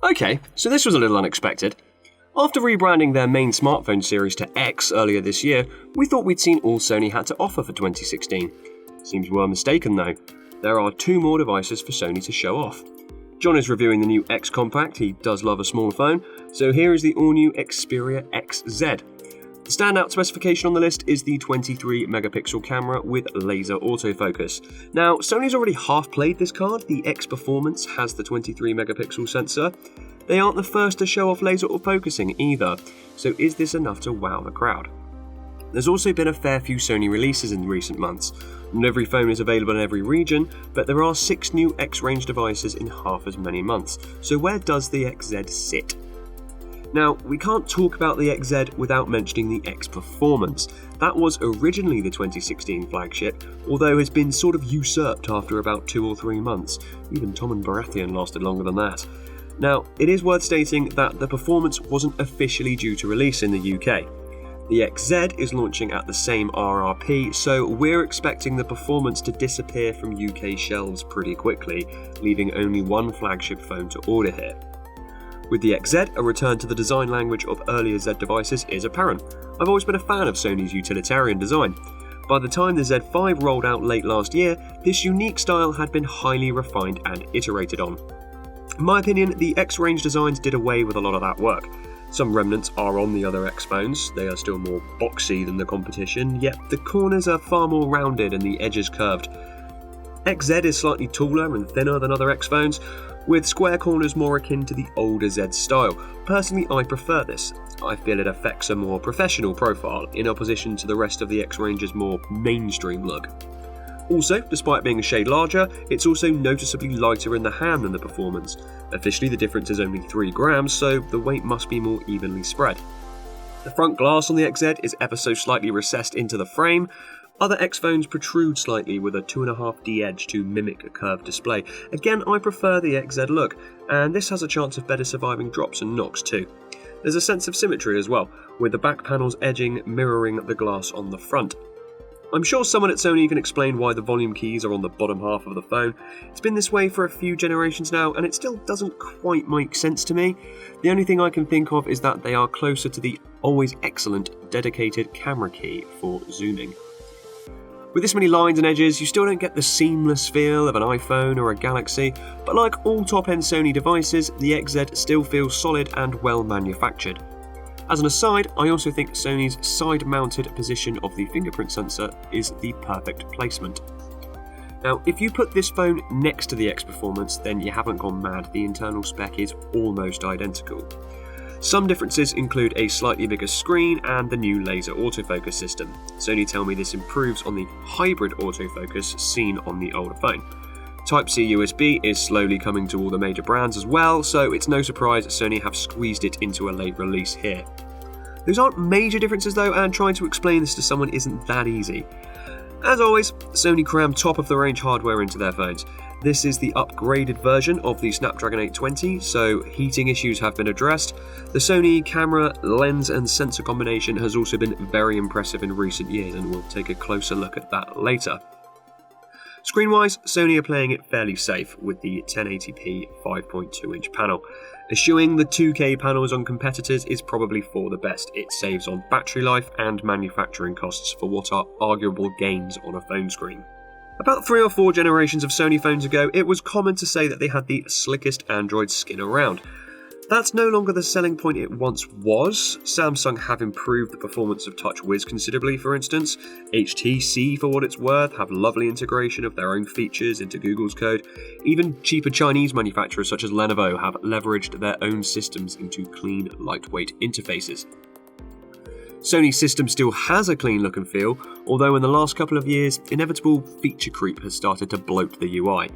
Okay, so this was a little unexpected. After rebranding their main smartphone series to X earlier this year, we thought we'd seen all Sony had to offer for 2016. Seems we were mistaken though. There are 2 more devices for Sony to show off. John is reviewing the new X Compact, he does love a small phone, so here is the all-new Xperia XZ. The standout specification on the list is the 23 megapixel camera with laser autofocus. Now, Sony's already half-played this card. The X Performance has the 23 megapixel sensor. They aren't the first to show off laser autofocusing either, so is this enough to wow the crowd? There's also been a fair few Sony releases in recent months. Not every phone is available in every region, but there are 6 new X-range devices in half as many months. So where does the XZ sit? Now, we can't talk about the XZ without mentioning the X Performance. That was originally the 2016 flagship, although has been sort of usurped after about 2 or 3 months. Even Tom and Baratheon lasted longer than that. Now, it is worth stating that the Performance wasn't officially due to release in the UK. The XZ is launching at the same RRP, so we're expecting the Performance to disappear from UK shelves pretty quickly, leaving only one flagship phone to order here. With the XZ, a return to the design language of earlier Z devices is apparent. I've always been a fan of Sony's utilitarian design. By the time the Z5 rolled out late last year, this unique style had been highly refined and iterated on. In my opinion, the X-range designs did away with a lot of that work. Some remnants are on the other X phones, they are still more boxy than the competition, yet the corners are far more rounded and the edges curved. XZ is slightly taller and thinner than other X phones, with square corners more akin to the older Z style. Personally, I prefer this. I feel it affects a more professional profile, in opposition to the rest of the X-range's more mainstream look. Also, despite being a shade larger, it's also noticeably lighter in the hand than the Performance. Officially, the difference is only 3 grams, so the weight must be more evenly spread. The front glass on the XZ is ever so slightly recessed into the frame. Other X phones protrude slightly with a 2.5D edge to mimic a curved display. Again, I prefer the XZ look, and this has a chance of better surviving drops and knocks too. There's a sense of symmetry as well, with the back panels edging mirroring the glass on the front. I'm sure someone at Sony can explain why the volume keys are on the bottom half of the phone. It's been this way for a few generations now, and it still doesn't quite make sense to me. The only thing I can think of is that they are closer to the always excellent dedicated camera key for zooming. With this many lines and edges, you still don't get the seamless feel of an iPhone or a Galaxy, but like all top-end Sony devices, the XZ still feels solid and well manufactured. As an aside, I also think Sony's side-mounted position of the fingerprint sensor is the perfect placement. Now, if you put this phone next to the X Performance, then you haven't gone mad. The internal spec is almost identical. Some differences include a slightly bigger screen and the new laser autofocus system. Sony tell me this improves on the hybrid autofocus seen on the older phone. Type-C USB is slowly coming to all the major brands as well, so it's no surprise Sony have squeezed it into a late release here. Those aren't major differences though, and trying to explain this to someone isn't that easy. As always, Sony crammed top-of-the-range hardware into their phones. This is the upgraded version of the Snapdragon 820, so heating issues have been addressed. The Sony camera, lens and sensor combination has also been very impressive in recent years, and we'll take a closer look at that later. Screen-wise, Sony are playing it fairly safe with the 1080p 5.2-inch panel. Eschewing the 2K panels on competitors is probably for the best. It saves on battery life and manufacturing costs for what are arguable gains on a phone screen. About 3 or 4 generations of Sony phones ago, it was common to say that they had the slickest Android skin around. That's no longer the selling point it once was. Samsung have improved the performance of TouchWiz considerably, for instance. HTC, for what it's worth, have lovely integration of their own features into Google's code. Even cheaper Chinese manufacturers such as Lenovo have leveraged their own systems into clean, lightweight interfaces. Sony's system still has a clean look and feel, although in the last couple of years, inevitable feature creep has started to bloat the UI.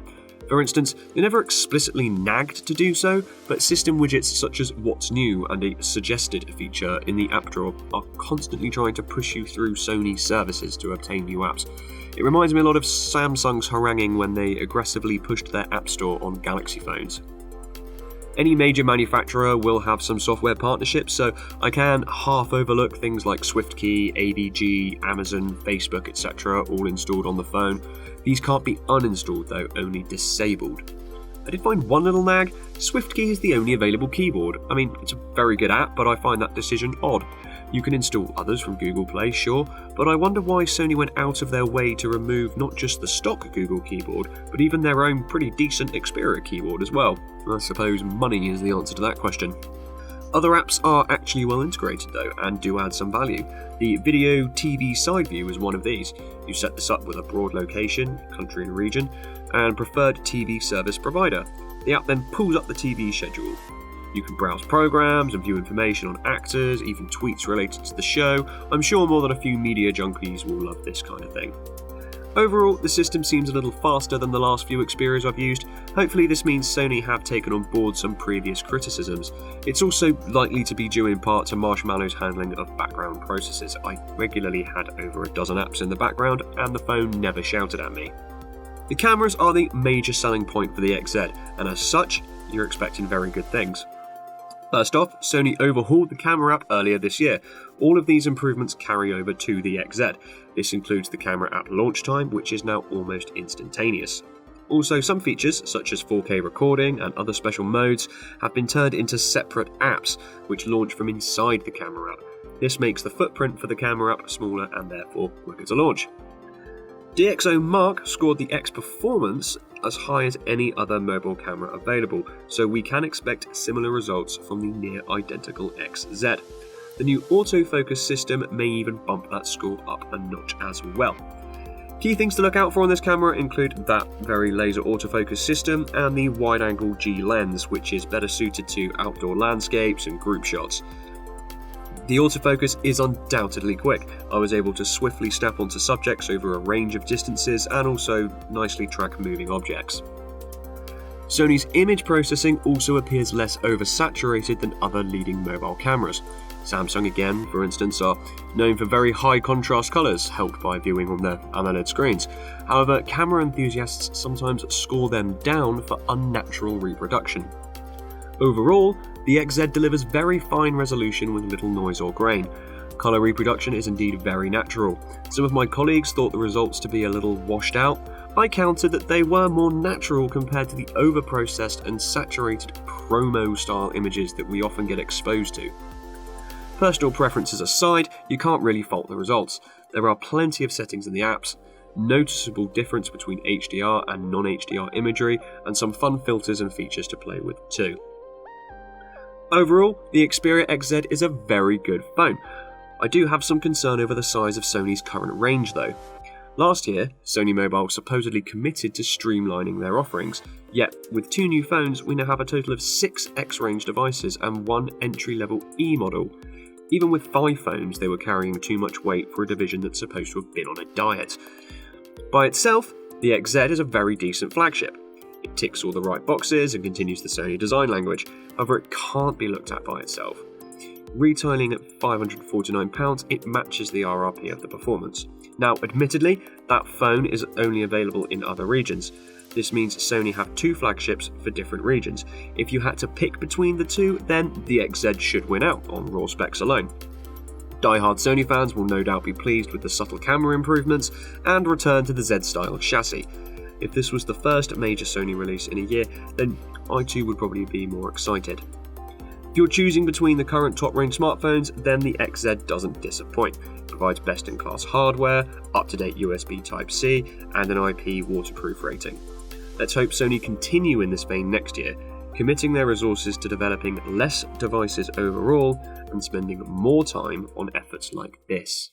For instance, they never explicitly nagged to do so, but system widgets such as What's New and a Suggested feature in the app drawer are constantly trying to push you through Sony services to obtain new apps. It reminds me a lot of Samsung's haranguing when they aggressively pushed their app store on Galaxy phones. Any major manufacturer will have some software partnerships, so I can half overlook things like SwiftKey, AVG, Amazon, Facebook, etc. all installed on the phone. These can't be uninstalled though, only disabled. I did find one little nag. SwiftKey is the only available keyboard. I mean, it's a very good app, but I find that decision odd. You can install others from Google Play, sure, but I wonder why Sony went out of their way to remove not just the stock Google keyboard, but even their own pretty decent Xperia keyboard as well. I suppose money is the answer to that question. Other apps are actually well integrated though, and do add some value. The Video TV Side View is one of these. You set this up with a broad location, country and region, and preferred TV service provider. The app then pulls up the TV schedule. You can browse programs and view information on actors, even tweets related to the show. I'm sure more than a few media junkies will love this kind of thing. Overall, the system seems a little faster than the last few Xperias I've used. Hopefully this means Sony have taken on board some previous criticisms. It's also likely to be due in part to Marshmallow's handling of background processes. I regularly had over a dozen apps in the background and the phone never shouted at me. The cameras are the major selling point for the XZ, and as such, you're expecting very good things. First off, Sony overhauled the camera app earlier this year. All of these improvements carry over to the XZ. This includes the camera app launch time, which is now almost instantaneous. Also, some features, such as 4K recording and other special modes, have been turned into separate apps, which launch from inside the camera app. This makes the footprint for the camera app smaller and therefore quicker to launch. DxO Mark scored the X performance as high as any other mobile camera available, so we can expect similar results from the near identical XZ. The new autofocus system may even bump that score up a notch as well. Key things to look out for on this camera include that very laser autofocus system and the wide-angle G lens, which is better suited to outdoor landscapes and group shots. The autofocus is undoubtedly quick. I was able to swiftly snap onto subjects over a range of distances and also nicely track moving objects. Sony's image processing also appears less oversaturated than other leading mobile cameras. Samsung again, for instance, are known for very high contrast colours, helped by viewing on their AMOLED screens. However, camera enthusiasts sometimes score them down for unnatural reproduction. Overall, the XZ delivers very fine resolution with little noise or grain. Colour reproduction is indeed very natural. Some of my colleagues thought the results to be a little washed out. I countered that they were more natural compared to the over-processed and saturated promo-style images that we often get exposed to. Personal preferences aside, you can't really fault the results. There are plenty of settings in the apps, noticeable difference between HDR and non-HDR imagery, and some fun filters and features to play with too. Overall, the Xperia XZ is a very good phone. I do have some concern over the size of Sony's current range though. Last year, Sony Mobile supposedly committed to streamlining their offerings, yet with 2 new phones we now have a total of 6 X-range devices and 1 entry-level E model. Even with 5 phones, they were carrying too much weight for a division that's supposed to have been on a diet. By itself, the XZ is a very decent flagship. It ticks all the right boxes and continues the Sony design language, however it can't be looked at by itself. Retailing at £549, it matches the RRP of the performance. Now, admittedly, that phone is only available in other regions. This means Sony have 2 flagships for different regions. If you had to pick between the two, then the XZ should win out on raw specs alone. Die-hard Sony fans will no doubt be pleased with the subtle camera improvements and return to the Z-style chassis. If this was the first major Sony release in a year, then I too would probably be more excited. If you're choosing between the current top-range smartphones, then the XZ doesn't disappoint. It provides best-in-class hardware, up-to-date USB Type-C, and an IP waterproof rating. Let's hope Sony continue in this vein next year, committing their resources to developing less devices overall and spending more time on efforts like this.